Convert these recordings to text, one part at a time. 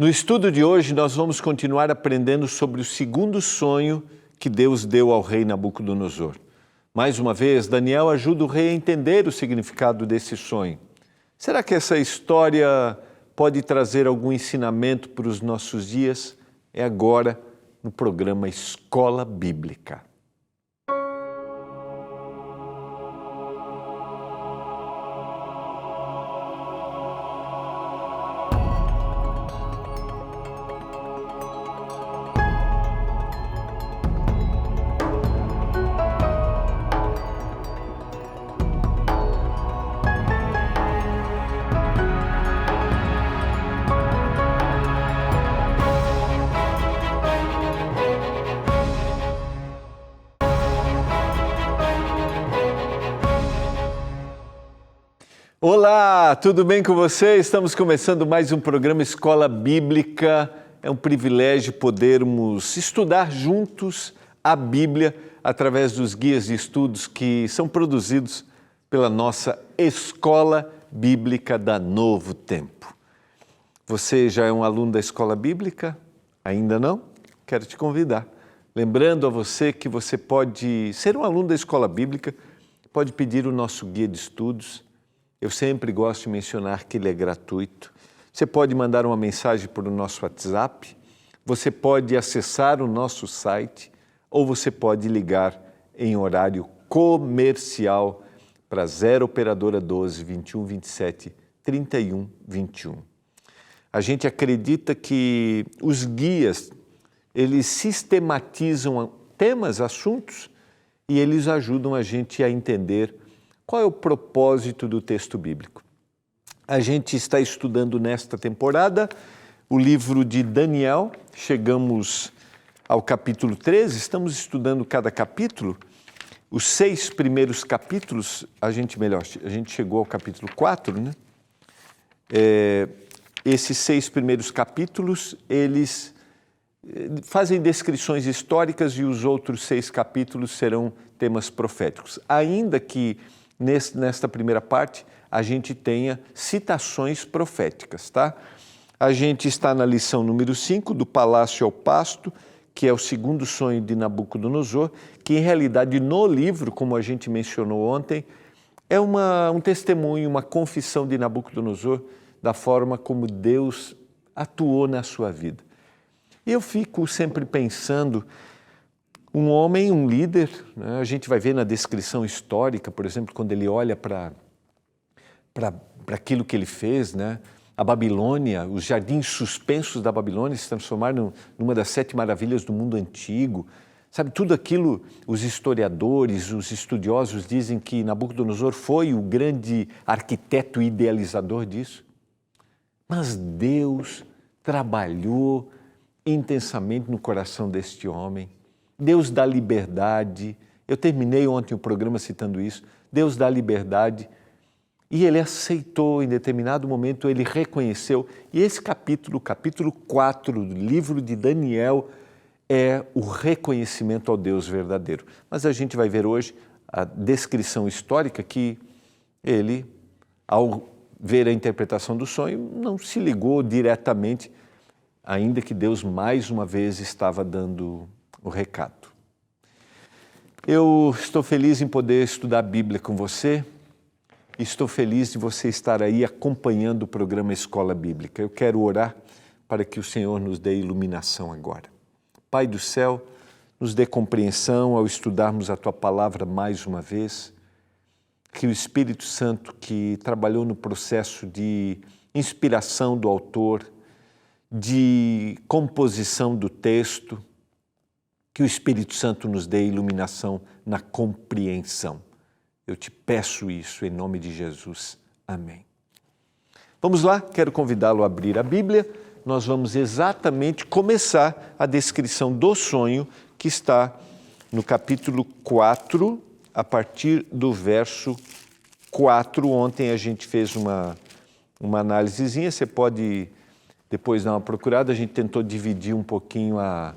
No estudo de hoje, nós vamos continuar aprendendo sobre o segundo sonho que Deus deu ao rei Nabucodonosor. Mais uma vez, Daniel ajuda o rei a entender o significado desse sonho. Será que essa história pode trazer algum ensinamento para os nossos dias? É agora no programa Escola Bíblica. Olá, tudo bem com você? Estamos começando mais um programa Escola Bíblica. É um privilégio podermos estudar juntos a Bíblia através dos guias de estudos que são produzidos pela nossa Escola Bíblica da Novo Tempo. Você já é um aluno da Escola Bíblica? Ainda não? Quero te convidar. Lembrando a você que você pode ser um aluno da Escola Bíblica, pode pedir o nosso guia de estudos. Eu sempre gosto de mencionar que ele é gratuito. Você pode mandar uma mensagem por o nosso WhatsApp, você pode acessar o nosso site ou você pode ligar em horário comercial para 0 operadora 12 21 27 31 21. A gente acredita que os guias, eles sistematizam temas, assuntos e eles ajudam a gente a entender qual é o propósito do texto bíblico. A gente está estudando nesta temporada o livro de Daniel, chegamos ao capítulo 13, estamos estudando cada capítulo, os 6 primeiros capítulos, a gente chegou ao capítulo 4, né? Esses 6 primeiros capítulos, eles fazem descrições históricas e os outros 6 capítulos serão temas proféticos. Ainda que nesta primeira parte, a gente tenha citações proféticas, tá? A gente está na lição número 5, do palácio ao pasto, que é o segundo sonho de Nabucodonosor, que em realidade no livro, como a gente mencionou ontem, é um testemunho, uma confissão de Nabucodonosor da forma como Deus atuou na sua vida. E eu fico sempre pensando, um homem, um líder, né? A gente vai ver na descrição histórica, por exemplo, quando ele olha para aquilo que ele fez, né? A Babilônia, os jardins suspensos da Babilônia se transformaram numa das 7 maravilhas do mundo antigo. Sabe, tudo aquilo, os historiadores, os estudiosos dizem que Nabucodonosor foi o grande arquiteto idealizador disso. Mas Deus trabalhou intensamente no coração deste homem. Deus dá liberdade. Eu terminei ontem o programa citando isso. Deus dá liberdade e ele aceitou, em determinado momento, ele reconheceu. E esse capítulo 4 do livro de Daniel, é o reconhecimento ao Deus verdadeiro. Mas a gente vai ver hoje a descrição histórica que ele, ao ver a interpretação do sonho, não se ligou diretamente, ainda que Deus mais uma vez estava dando o recado. Eu estou feliz em poder estudar a Bíblia com você. Estou feliz de você estar aí acompanhando o programa Escola Bíblica. Eu quero orar para que o Senhor nos dê iluminação agora. Pai do céu, nos dê compreensão ao estudarmos a Tua Palavra mais uma vez. Que o Espírito Santo, que trabalhou no processo de inspiração do autor, de composição do texto, que o Espírito Santo nos dê iluminação na compreensão. Eu te peço isso em nome de Jesus. Amém. Vamos lá, quero convidá-lo a abrir a Bíblia. Nós vamos exatamente começar a descrição do sonho que está no capítulo 4, a partir do verso 4. Ontem a gente fez uma análisezinha, você pode depois dar uma procurada. A gente tentou dividir um pouquinho a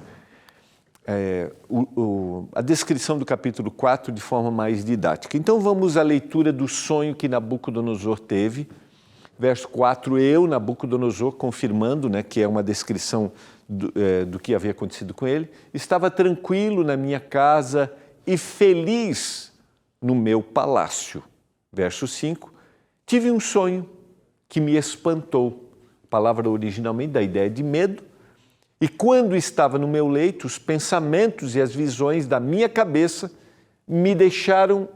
descrição do capítulo 4 de forma mais didática. Então vamos à leitura do sonho que Nabucodonosor teve. verso 4, eu, Nabucodonosor, confirmando, né, que é uma descrição do que havia acontecido com ele, estava tranquilo na minha casa e feliz no meu palácio. Verso 5, tive um sonho que me espantou. A palavra originalmente dá ideia de medo. E quando estava no meu leito, os pensamentos e as visões da minha cabeça me deixaram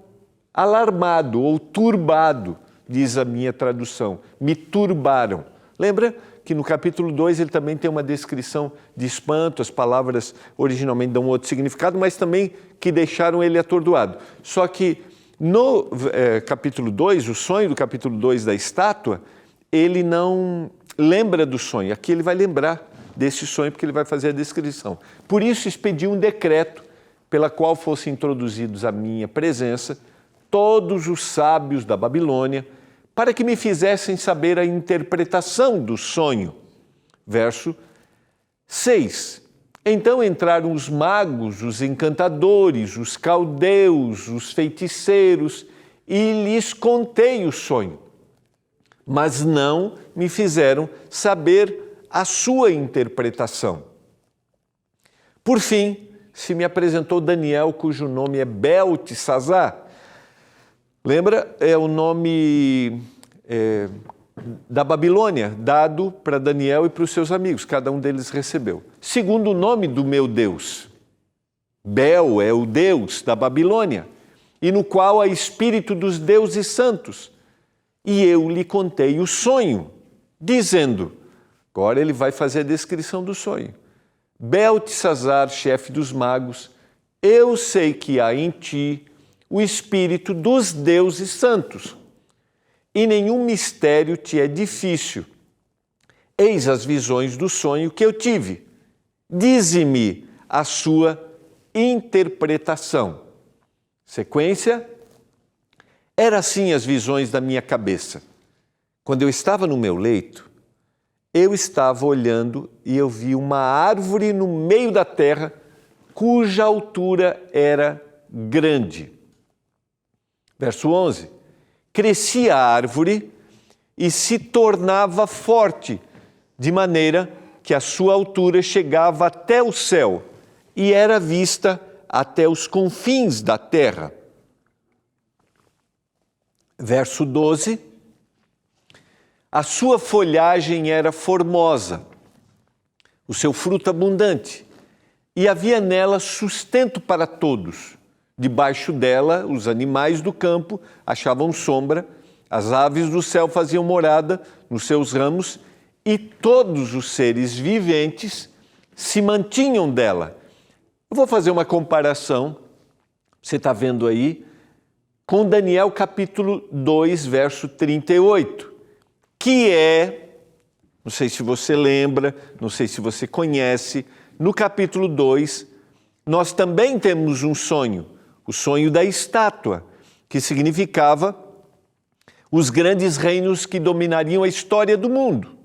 alarmado ou turbado, diz a minha tradução. Me turbaram. Lembra que no capítulo 2 ele também tem uma descrição de espanto, as palavras originalmente dão outro significado, mas também que deixaram ele atordoado. Só que no capítulo 2, o sonho do capítulo 2 da estátua, ele não lembra do sonho. Aqui ele vai lembrar desse sonho porque ele vai fazer a descrição. Por isso expedi um decreto pela qual fossem introduzidos à minha presença todos os sábios da Babilônia, para que me fizessem saber a interpretação do sonho. Verso 6. Então entraram os magos, os encantadores, os caldeus, os feiticeiros, e lhes contei o sonho. Mas não me fizeram saber a sua interpretação. Por fim, se me apresentou Daniel, cujo nome é Beltesazar. Lembra? É o nome da Babilônia, dado para Daniel e para os seus amigos, cada um deles recebeu. Segundo o nome do meu Deus. Bel é o Deus da Babilônia, e no qual há espírito dos deuses santos. E eu lhe contei o sonho, dizendo, agora ele vai fazer a descrição do sonho. Beltesazar, chefe dos magos, eu sei que há em ti o espírito dos deuses santos, e nenhum mistério te é difícil. Eis as visões do sonho que eu tive. Dize-me a sua interpretação. Sequência. Era assim as visões da minha cabeça. Quando eu estava no meu leito, eu estava olhando e eu vi uma árvore no meio da terra, cuja altura era grande. Verso 11. Crescia a árvore e se tornava forte, de maneira que a sua altura chegava até o céu e era vista até os confins da terra. Verso 12. A sua folhagem era formosa, o seu fruto abundante, e havia nela sustento para todos. Debaixo dela, os animais do campo achavam sombra, as aves do céu faziam morada nos seus ramos, e todos os seres viventes se mantinham dela. Eu vou fazer uma comparação, você está vendo aí, com Daniel capítulo 2, verso 38, que é, não sei se você lembra, não sei se você conhece, no capítulo 2, nós também temos um sonho, o sonho da estátua, que significava os grandes reinos que dominariam a história do mundo.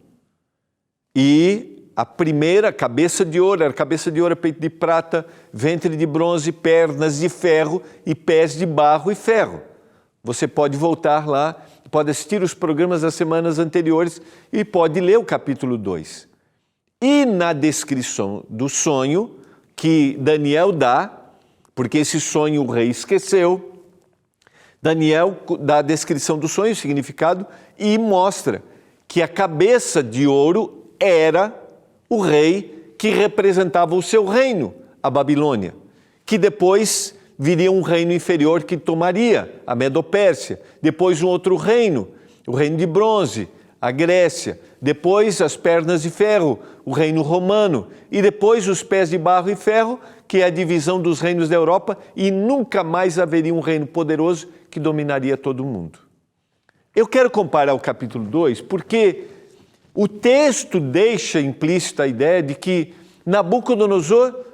E a primeira, cabeça de ouro, era cabeça de ouro, peito de prata, ventre de bronze, pernas de ferro e pés de barro e ferro. Você pode voltar lá, pode assistir os programas das semanas anteriores e pode ler o capítulo 2. E na descrição do sonho que Daniel dá, porque esse sonho o rei esqueceu, Daniel dá a descrição do sonho, o significado, e mostra que a cabeça de ouro era o rei que representava o seu reino, a Babilônia, que depois viria um reino inferior que tomaria, a Medo-Pérsia, depois um outro reino, o reino de bronze, a Grécia, depois as pernas de ferro, o reino romano, e depois os pés de barro e ferro, que é a divisão dos reinos da Europa, e nunca mais haveria um reino poderoso que dominaria todo o mundo. Eu quero comparar o capítulo 2 porque o texto deixa implícita a ideia de que Nabucodonosor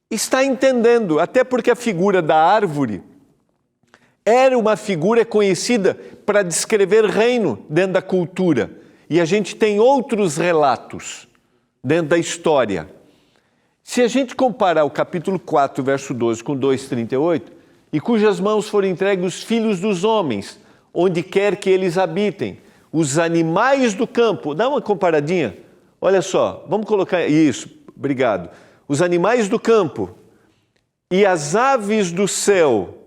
está entendendo, até porque a figura da árvore era uma figura conhecida para descrever reino dentro da cultura. E a gente tem outros relatos dentro da história. Se a gente comparar o capítulo 4, verso 12 com 2,38, e cujas mãos foram entregues os filhos dos homens, onde quer que eles habitem, os animais do campo. Dá uma comparadinha. Olha só, vamos colocar isso. Obrigado. Os animais do campo e as aves do céu,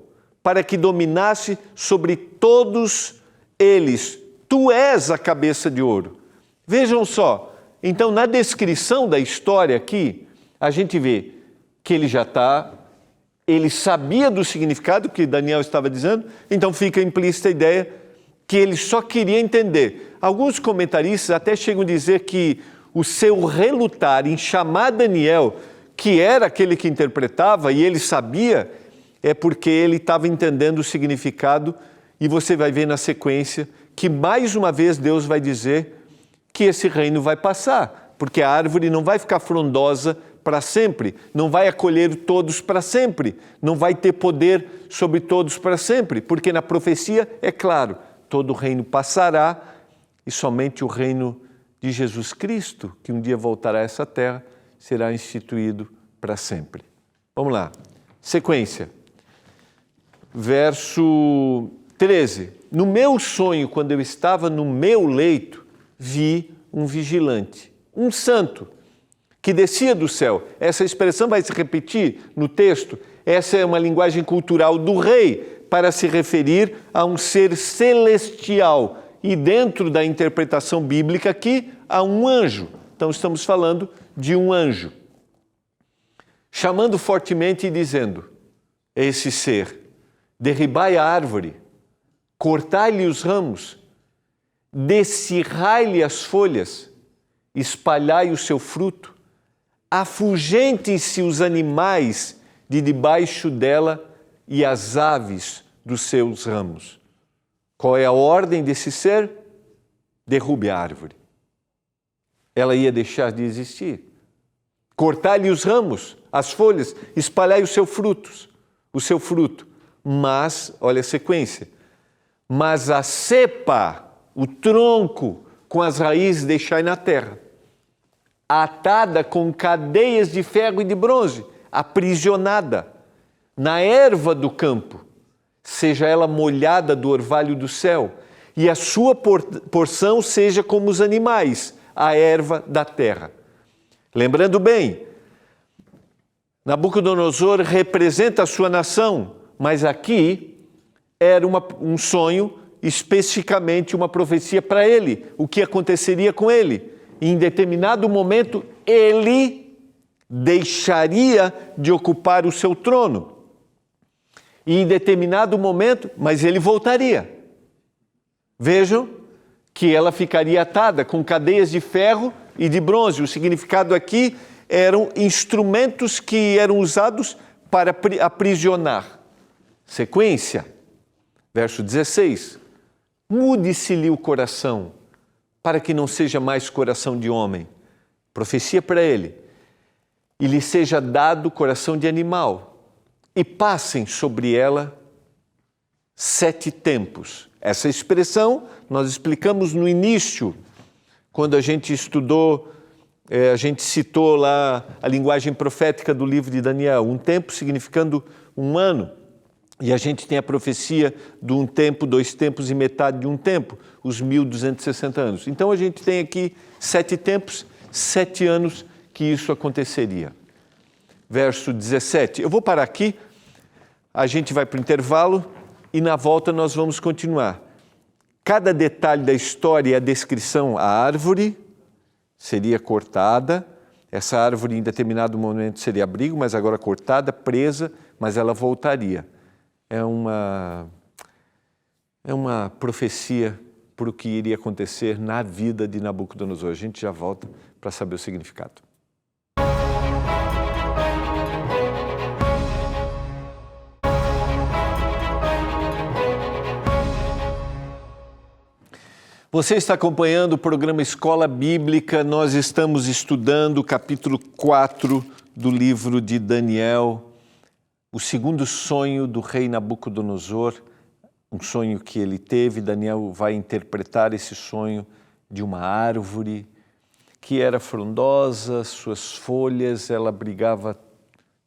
para que dominasse sobre todos eles. Tu és a cabeça de ouro. Vejam só, então na descrição da história aqui, a gente vê que ele sabia do significado que Daniel estava dizendo, então fica implícita a ideia que ele só queria entender. Alguns comentaristas até chegam a dizer que o seu relutar em chamar Daniel, que era aquele que interpretava e ele sabia, é porque ele estava entendendo o significado, e você vai ver na sequência que mais uma vez Deus vai dizer que esse reino vai passar, porque a árvore não vai ficar frondosa para sempre, não vai acolher todos para sempre, não vai ter poder sobre todos para sempre, porque na profecia é claro, todo reino passará e somente o reino de Jesus Cristo, que um dia voltará a essa terra, será instituído para sempre. Vamos lá, sequência. Verso 13. No meu sonho, quando eu estava no meu leito, vi um vigilante, um santo, que descia do céu. Essa expressão vai se repetir no texto. Essa é uma linguagem cultural do rei para se referir a um ser celestial. E dentro da interpretação bíblica aqui, a um anjo. Então estamos falando de um anjo. Chamando fortemente e dizendo, esse ser, derribai a árvore, cortai-lhe os ramos, descerrai-lhe as folhas, espalhai o seu fruto, afugentem-se os animais de debaixo dela e as aves dos seus ramos. Qual é a ordem desse ser? Derrube a árvore. Ela ia deixar de existir. Cortai-lhe os ramos, as folhas, espalhai o seu fruto. Mas, olha a sequência, mas a cepa, o tronco, com as raízes deixai na terra, atada com cadeias de ferro e de bronze, aprisionada na erva do campo, seja ela molhada do orvalho do céu, e a sua porção seja como os animais, a erva da terra. Lembrando bem, Nabucodonosor representa a sua nação, mas aqui era um sonho, especificamente uma profecia para ele, o que aconteceria com ele. Em determinado momento, ele deixaria de ocupar o seu trono. E em determinado momento, mas ele voltaria. Vejam que ela ficaria atada com cadeias de ferro e de bronze. O significado aqui eram instrumentos que eram usados para aprisionar. Sequência, verso 16. Mude-se-lhe o coração, para que não seja mais coração de homem. Profecia para ele. E lhe seja dado coração de animal. E passem sobre ela 7 tempos. Essa expressão nós explicamos no início, quando a gente estudou, a gente citou lá a linguagem profética do livro de Daniel. Um tempo significando um ano. E a gente tem a profecia de um tempo, 2 tempos e metade de um tempo, os 1260 anos. Então a gente tem aqui 7 tempos, 7 anos que isso aconteceria. Verso 17. Eu vou parar aqui, a gente vai para o intervalo e na volta nós vamos continuar. Cada detalhe da história e a descrição, a árvore seria cortada, essa árvore em determinado momento seria abrigo, mas agora cortada, presa, mas ela voltaria. É uma profecia para o que iria acontecer na vida de Nabucodonosor. A gente já volta para saber o significado. Você está acompanhando o programa Escola Bíblica. Nós estamos estudando o capítulo 4 do livro de Daniel. O segundo sonho do rei Nabucodonosor, um sonho que ele teve. Daniel vai interpretar esse sonho de uma árvore que era frondosa, suas folhas, ela abrigava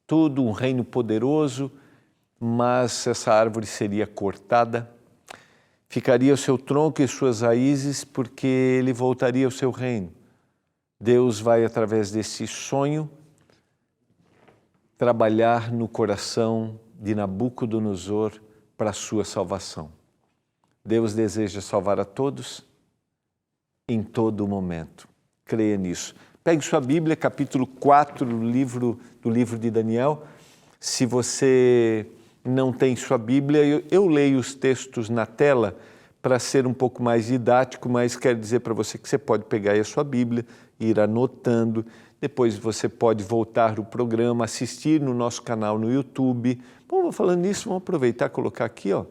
tudo, um reino poderoso, mas essa árvore seria cortada ficaria o seu tronco e suas raízes, porque ele voltaria ao seu reino. Deus vai, através desse sonho, trabalhar no coração de Nabucodonosor para a sua salvação. Deus deseja salvar a todos, em todo momento. Creia nisso. Pegue sua Bíblia, capítulo 4 do livro de Daniel. Se você não tem sua Bíblia, eu leio os textos na tela para ser um pouco mais didático, mas quero dizer para você que você pode pegar aí a sua Bíblia, ir anotando, depois você pode voltar o programa, assistir no nosso canal no YouTube. Bom, falando nisso, vamos aproveitar e colocar aqui, ó,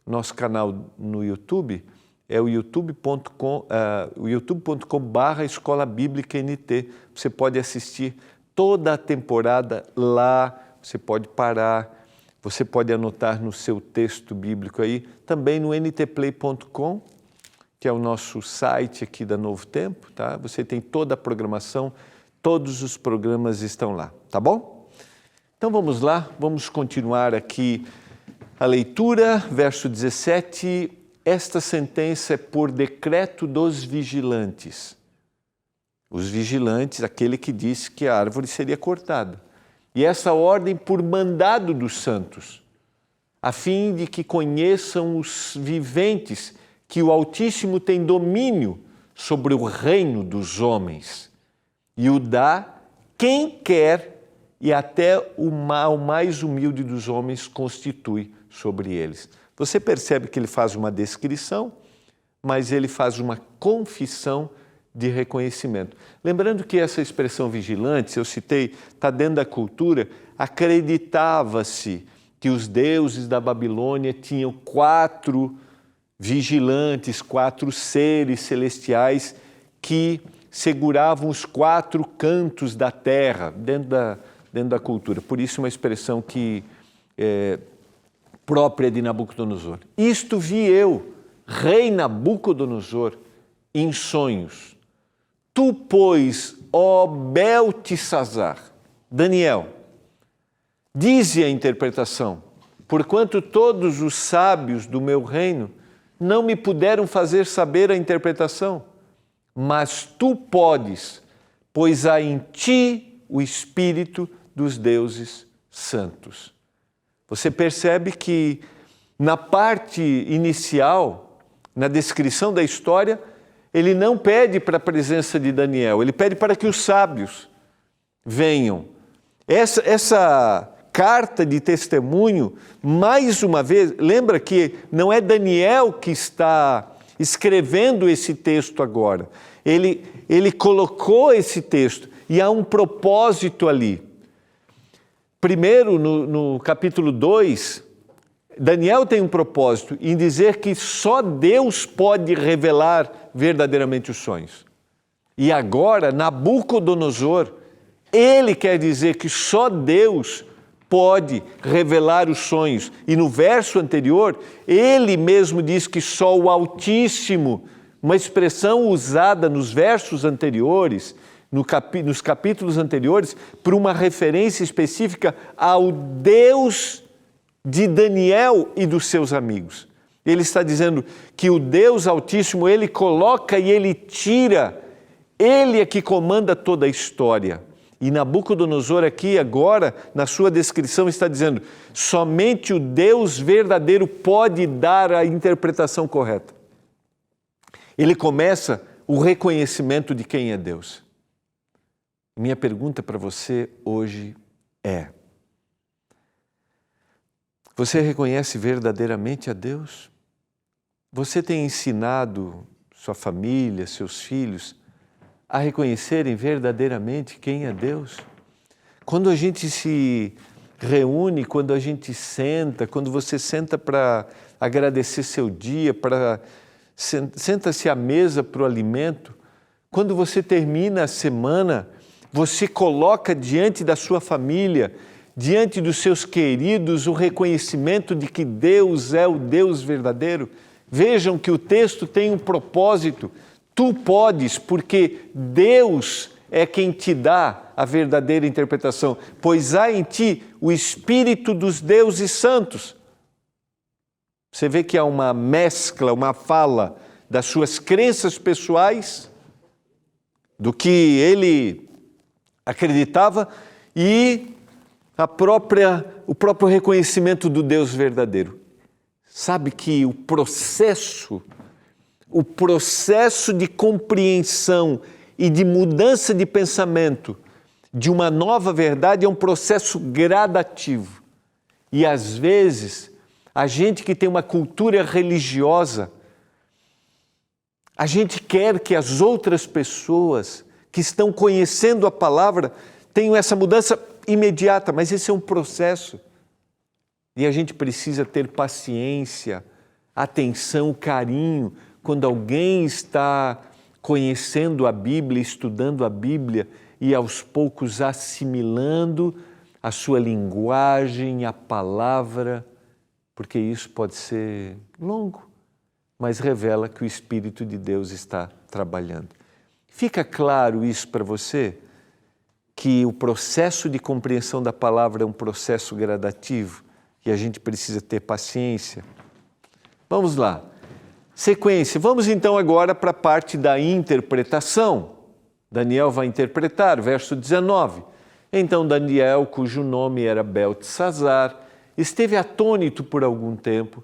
nosso canal no YouTube, é o youtube.com/Escola Bíblica NT. Você pode assistir toda a temporada lá, você pode parar, você pode anotar no seu texto bíblico aí, também no ntplay.com, que é o nosso site aqui da Novo Tempo, tá? Você tem toda a programação, todos os programas estão lá, tá bom? Então vamos lá, vamos continuar aqui a leitura, verso 17. Esta sentença é por decreto dos vigilantes. Os vigilantes, aquele que disse que a árvore seria cortada. E essa ordem por mandado dos santos, a fim de que conheçam os viventes que o Altíssimo tem domínio sobre o reino dos homens e o dá quem quer, e até o mais humilde dos homens constitui sobre eles. Você percebe que ele faz uma descrição, mas ele faz uma confissão de reconhecimento. Lembrando que essa expressão vigilantes, eu citei, está dentro da cultura, acreditava-se que os deuses da Babilônia tinham 4 vigilantes, 4 seres celestiais que seguravam os 4 cantos da terra, dentro da cultura. Por isso uma expressão que é própria de Nabucodonosor. Isto vi eu, rei Nabucodonosor, em sonhos. Tu, pois, ó Beltesazar, Daniel, dize a interpretação, porquanto todos os sábios do meu reino não me puderam fazer saber a interpretação, mas tu podes, pois há em ti o Espírito dos deuses santos. Você percebe que na parte inicial, na descrição da história, ele não pede para a presença de Daniel, ele pede para que os sábios venham. Essa carta de testemunho, mais uma vez, lembra que não é Daniel que está escrevendo esse texto agora. Ele colocou esse texto e há um propósito ali. Primeiro, no capítulo 2, Daniel tem um propósito em dizer que só Deus pode revelar verdadeiramente os sonhos. E agora, Nabucodonosor, ele quer dizer que só Deus pode revelar os sonhos. E no verso anterior, ele mesmo diz que só o Altíssimo, uma expressão usada nos versos anteriores, nos capítulos anteriores, por uma referência específica ao Deus de Daniel e dos seus amigos. Ele está dizendo que o Deus Altíssimo, ele coloca e ele tira, ele é que comanda toda a história. E Nabucodonosor aqui agora, na sua descrição, está dizendo, somente o Deus verdadeiro pode dar a interpretação correta. Ele começa o reconhecimento de quem é Deus. Minha pergunta para você hoje é: você reconhece verdadeiramente a Deus? Você tem ensinado sua família, seus filhos, a reconhecerem verdadeiramente quem é Deus? Quando a gente se reúne, quando a gente senta, quando você senta para agradecer seu dia, senta-se à mesa para o alimento, quando você termina a semana, você coloca diante da sua família, diante dos seus queridos, o reconhecimento de que Deus é o Deus verdadeiro. Vejam que o texto tem um propósito. Tu podes, porque Deus é quem te dá a verdadeira interpretação, pois há em ti o Espírito dos deuses santos. Você vê que há uma mescla, uma fala das suas crenças pessoais, do que ele acreditava e o próprio reconhecimento do Deus verdadeiro. Sabe que o processo de compreensão e de mudança de pensamento de uma nova verdade é um processo gradativo. E às vezes, a gente que tem uma cultura religiosa, a gente quer que as outras pessoas que estão conhecendo a palavra tenham essa mudança imediata, mas esse é um processo. E a gente precisa ter paciência, atenção, carinho, quando alguém está conhecendo a Bíblia, estudando a Bíblia e aos poucos assimilando a sua linguagem, a palavra, porque isso pode ser longo, mas revela que o Espírito de Deus está trabalhando. Fica claro isso para você? Que o processo de compreensão da palavra é um processo gradativo e a gente precisa ter paciência. Vamos lá. Sequência. Vamos então agora para a parte da interpretação. Daniel vai interpretar, verso 19. Então Daniel, cujo nome era Beltesazar, esteve atônito por algum tempo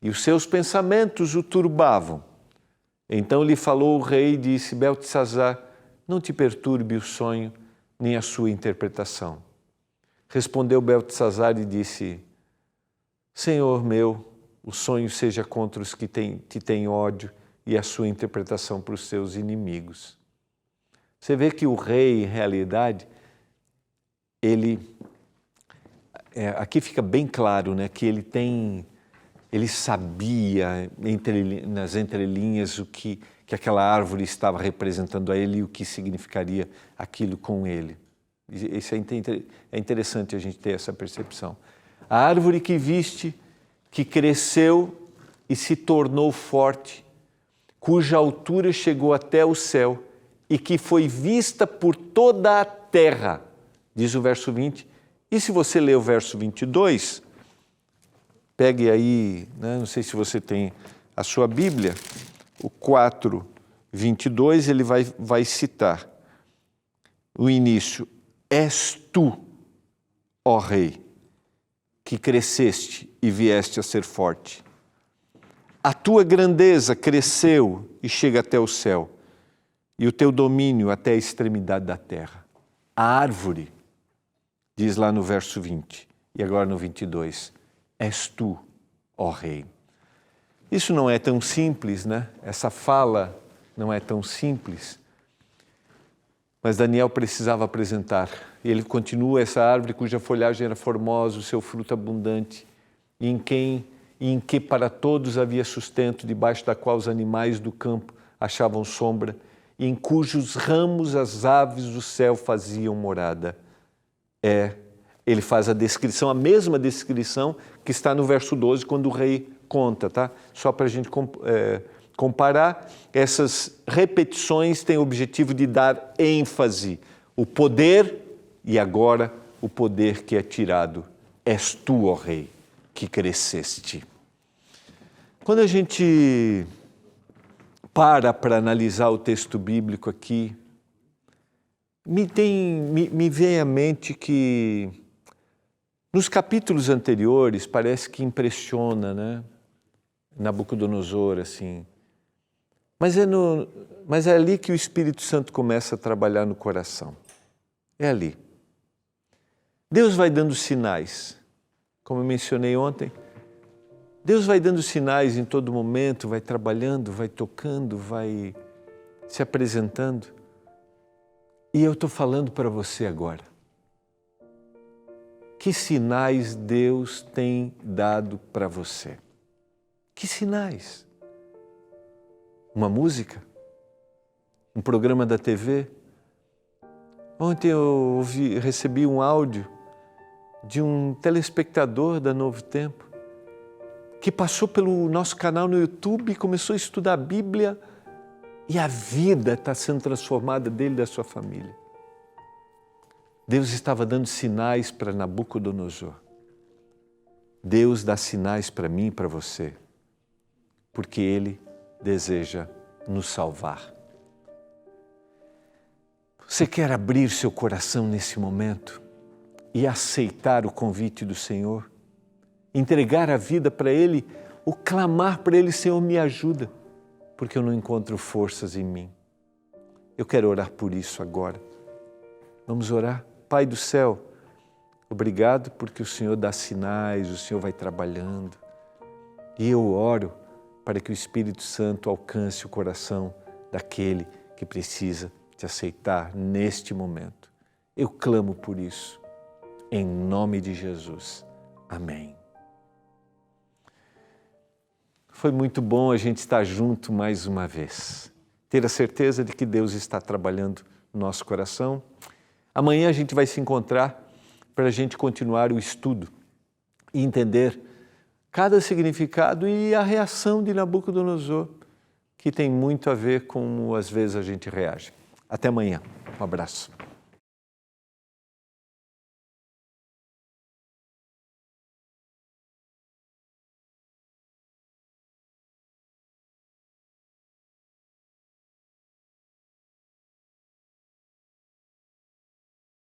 e os seus pensamentos o turbavam. Então lhe falou o rei e disse: Beltesazar, não te perturbe o sonho nem a sua interpretação. Respondeu Beltesazar e disse: Senhor meu, o sonho seja contra os que te têm ódio e a sua interpretação para os seus inimigos. Você vê que o rei, em realidade, aqui fica bem claro, né, que ele sabia nas entrelinhas o que aquela árvore estava representando a ele e o que significaria aquilo com ele. Isso é interessante a gente ter essa percepção. A árvore que viste, que cresceu e se tornou forte, cuja altura chegou até o céu e que foi vista por toda a terra, diz o verso 20. E se você ler o verso 22, pegue aí, né, não sei se você tem a sua Bíblia, o 4, 22, ele vai citar o início. És tu, ó Rei, que cresceste e vieste a ser forte. A tua grandeza cresceu e chega até o céu, e o teu domínio até a extremidade da terra. A árvore, diz lá no verso 20, e agora no 22, és tu, ó Rei. Isso não é tão simples, né? Essa fala não é tão simples, mas Daniel precisava apresentar. E ele continua: essa árvore cuja folhagem era formosa, o seu fruto abundante, e em que para todos havia sustento, debaixo da qual os animais do campo achavam sombra, e em cujos ramos as aves do céu faziam morada. Ele faz a descrição, a mesma descrição que está no verso 12, quando o rei conta, tá? Só para a gente comparar, essas repetições têm o objetivo de dar ênfase, o poder, e agora o poder que é tirado. És tu, ó Rei, que cresceste. Quando a gente para analisar o texto bíblico aqui, me vem à mente que nos capítulos anteriores parece que impressiona, né? Nabucodonosor, assim. Mas é ali que o Espírito Santo começa a trabalhar no coração. É ali. Deus vai dando sinais. Como eu mencionei ontem, Deus vai dando sinais em todo momento, vai trabalhando, vai tocando, vai se apresentando. E eu estou falando para você agora. Que sinais Deus tem dado para você? Que sinais? Uma música? Um programa da TV? Ontem eu recebi um áudio de um telespectador da Novo Tempo que passou pelo nosso canal no YouTube e começou a estudar a Bíblia e a vida está sendo transformada dele e da sua família. Deus estava dando sinais para Nabucodonosor. Deus dá sinais para mim e para você. porque Ele deseja nos salvar. Você quer abrir seu coração nesse momento e aceitar o convite do Senhor? Entregar a vida para Ele, ou clamar para Ele: Senhor, me ajuda, porque eu não encontro forças em mim. Eu quero orar por isso agora. Vamos orar? Pai do céu, obrigado porque o Senhor dá sinais, o Senhor vai trabalhando. E eu oro para que o Espírito Santo alcance o coração daquele que precisa te aceitar neste momento. Eu clamo por isso, em nome de Jesus. Amém. Foi muito bom a gente estar junto mais uma vez. Ter a certeza de que Deus está trabalhando no nosso coração. Amanhã a gente vai se encontrar para a gente continuar o estudo e entender cada significado e a reação de Nabucodonosor, que tem muito a ver com como às vezes a gente reage. Até amanhã. Um abraço.